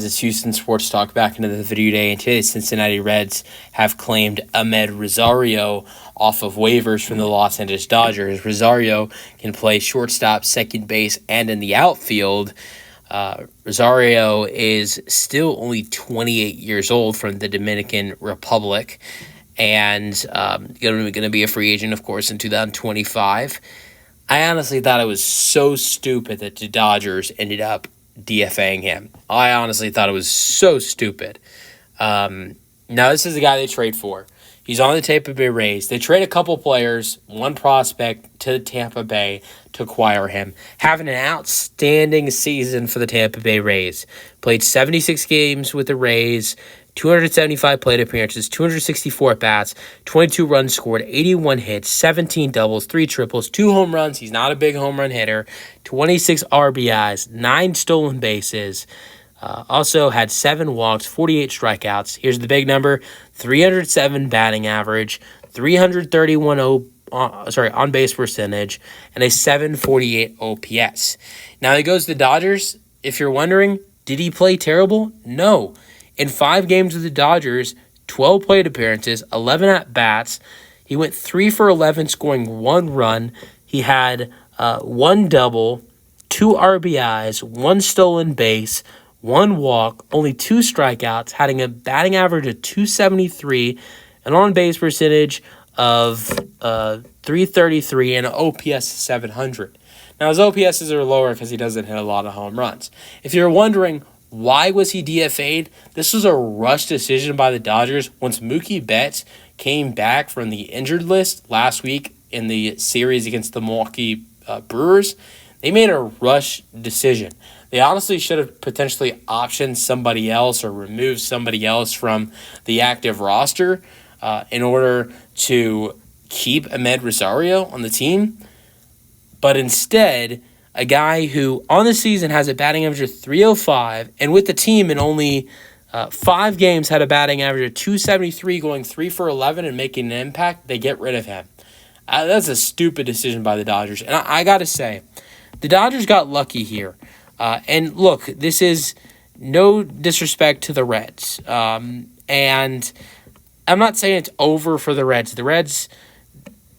It's Houston Sports Talk back into the video day, and today the Cincinnati Reds have claimed Amed Rosario off of waivers from the Los Angeles Dodgers. Rosario can play shortstop, second base, and in the outfield. Rosario is still only 28 years old from the Dominican Republic and going to be a free agent, of course, in 2025. I honestly thought it was so stupid that the Dodgers ended up DFAing him. I honestly thought it was so stupid. Now, this is the guy they trade for. He's on the Tampa Bay Rays. They trade a couple players, one prospect to Tampa Bay to acquire him. Having an outstanding season for the Tampa Bay Rays. Played 76 games with the Rays, 275 plate appearances, 264 at-bats, 22 runs scored, 81 hits, 17 doubles, 3 triples, 2 home runs. He's not a big home run hitter. 26 RBIs, 9 stolen bases. Also had 7 walks, 48 strikeouts. Here's the big number: 307 batting average, 331 on base percentage, and a 748 OPS. Now he goes to the Dodgers. If you're wondering, did he play terrible? No. In 5 games with the Dodgers, 12 plate appearances, 11 at-bats. He went 3 for 11, scoring 1 run. He had 1 double, 2 RBIs, 1 stolen base, 1 walk, only 2 strikeouts, having a batting average of 273, an on-base percentage of 333, and an OPS of 700. Now, his OPSs are lower because he doesn't hit a lot of home runs. If you're wondering, why was he DFA'd? This was a rushed decision by the Dodgers once Mookie Betts came back from the injured list last week in the series against the Milwaukee Brewers. They made a rush decision. They honestly should have potentially optioned somebody else or removed somebody else from the active roster in order to keep Amed Rosario on the team. But instead, a guy who on the season has a batting average of 305 and with the team in only 5 games had a batting average of 273, going 3 for 11 and making an impact, they get rid of him. That's a stupid decision by the Dodgers. And I got to say, the Dodgers got lucky here. And look, this is no disrespect to the Reds. And I'm not saying it's over for the Reds. The Reds,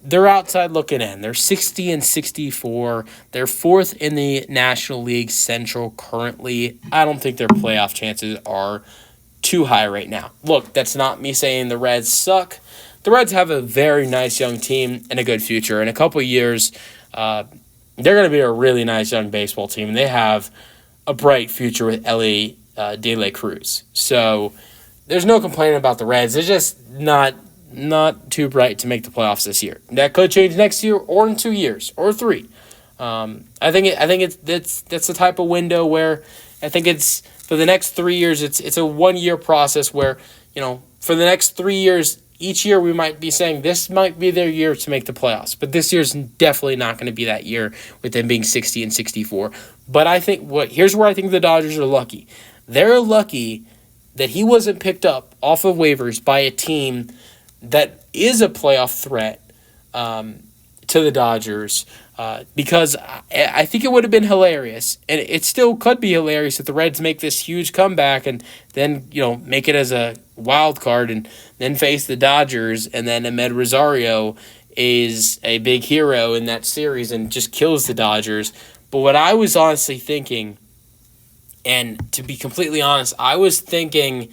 they're outside looking in. They're 60-64. They're 4th in the National League Central currently. I don't think their playoff chances are too high right now. Look, that's not me saying the Reds suck. The Reds have a very nice young team and a good future. In a couple of years, they're going to be a really nice young baseball team, and they have a bright future with Ellie De La Cruz. So there's no complaining about the Reds. They're just not too bright to make the playoffs this year. That could change next year or in 2 years or 3. I think that's the type of window where I think it's for the next 3 years. It's a 1-year process where, for the next 3 years, each year we might be saying this might be their year to make the playoffs. But this year's definitely not going to be that year with them being 60-64. But I think here's where I think the Dodgers are lucky. They're lucky that he wasn't picked up off of waivers by a team that is a playoff threat to the Dodgers, because I think it would have been hilarious, and it still could be hilarious if the Reds make this huge comeback and then make it as a wild card and then face the Dodgers, and then Amed Rosario is a big hero in that series and just kills the Dodgers. But what I was honestly thinking, and to be completely honest, I was thinking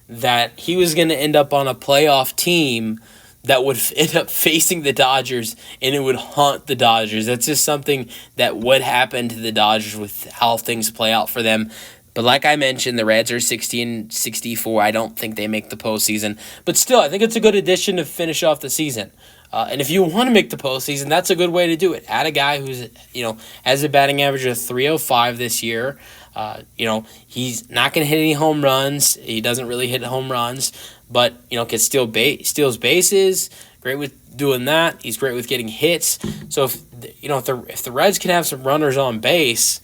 that he was going to end up on a playoff team that would end up facing the Dodgers, and it would haunt the Dodgers. That's just something that would happen to the Dodgers with how things play out for them. But like I mentioned, the Reds are 60-64. I don't think they make the postseason. But still, I think it's a good addition to finish off the season. And if you want to make the postseason, that's a good way to do it. Add a guy who's has a batting average of 305 this year. He's not going to hit any home runs. He doesn't really hit home runs, but can steals bases. Great with doing that. He's great with getting hits. So if the Reds can have some runners on base,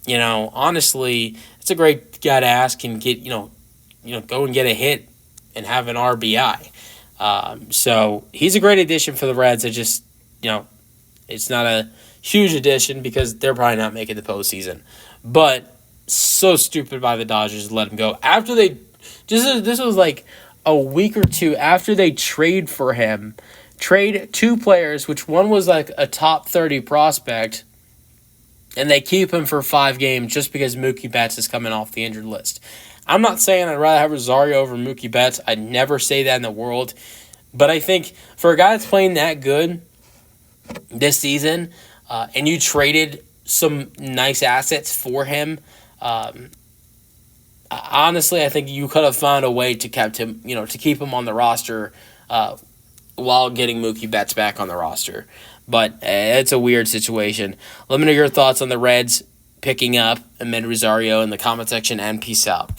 honestly, it's a great guy to ask and get go and get a hit and have an RBI. So he's a great addition for the Reds. It just it's not a huge addition because they're probably not making the postseason. But so stupid by the Dodgers to let him go. After they, this was like a week or two after they trade for him, trade two players, which one was like a top 30 prospect, and they keep him for 5 games just because Mookie Betts is coming off the injured list. I'm not saying I'd rather have Rosario over Mookie Betts. I'd never say that in the world. But I think for a guy that's playing that good this season, and you traded some nice assets for him, honestly, I think you could have found a way to keep him on the roster while getting Mookie Betts back on the roster. But it's a weird situation. Let me know your thoughts on the Reds picking up Amed Rosario in the comment section, and peace out.